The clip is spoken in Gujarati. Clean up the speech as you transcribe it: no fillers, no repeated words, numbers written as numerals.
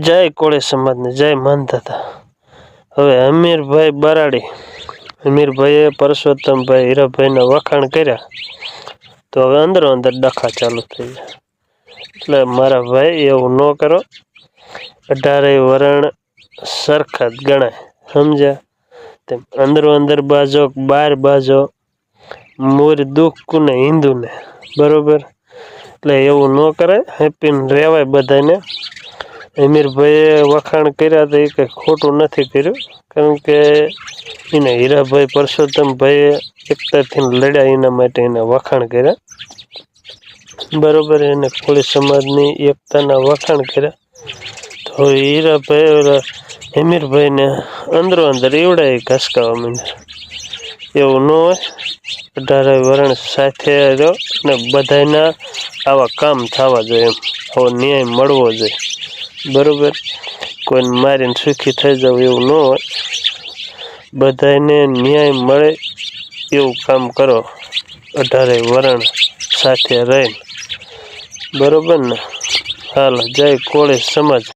જય કોળી સમાજને જય માનતા. હવે અમીરભાઈ બરાડી, અમીરભાઈએ પરસોત્તમભાઈ હીરાભાઈના વખાણ કર્યા તો હવે અંદરો અંદર ડખા ચાલુ થઈ ગયા. એટલે મારા ભાઈ એવું ન કરો, 18 વરણ સરખા જ ગણાય, સમજ્યા? તેમ અંદરો અંદર બાજો બાર બાજો મોર દુઃખ કુને હિન્દુને, બરોબર? એટલે એવું ન કરાય, હેપી રહેવાય બધાને. અમીરભાઈએ વખાણ કર્યા તો એ કંઈ ખોટું નથી કર્યું, કારણ કે એને હીરાભાઈ પરસોત્તમભાઈએ એકતાથી લડ્યા, એના માટે એને વખાણ કર્યા, બરોબર? એને કોળી સમાજની એકતાના વખાણ કર્યા. તો હીરાભાઈ અમીરભાઈને અંદરો અંદર એવડાય ઘસકાવા માંડ્યા. એવું ન હોય, 18 વરણ સાથે રહ્યો ને બધાના આવા કામ થવા જોઈએ, એમ આવો ન્યાય મળવો જોઈએ, બરોબર? કોઈને મારીને સુખી થઈ જવું એવું ન હોય, બધાને ન્યાય મળે એવું કામ કરો, 18 વરણ સાથે રહીને, બરોબર ને? હાલો, જય કોળી સમાજ.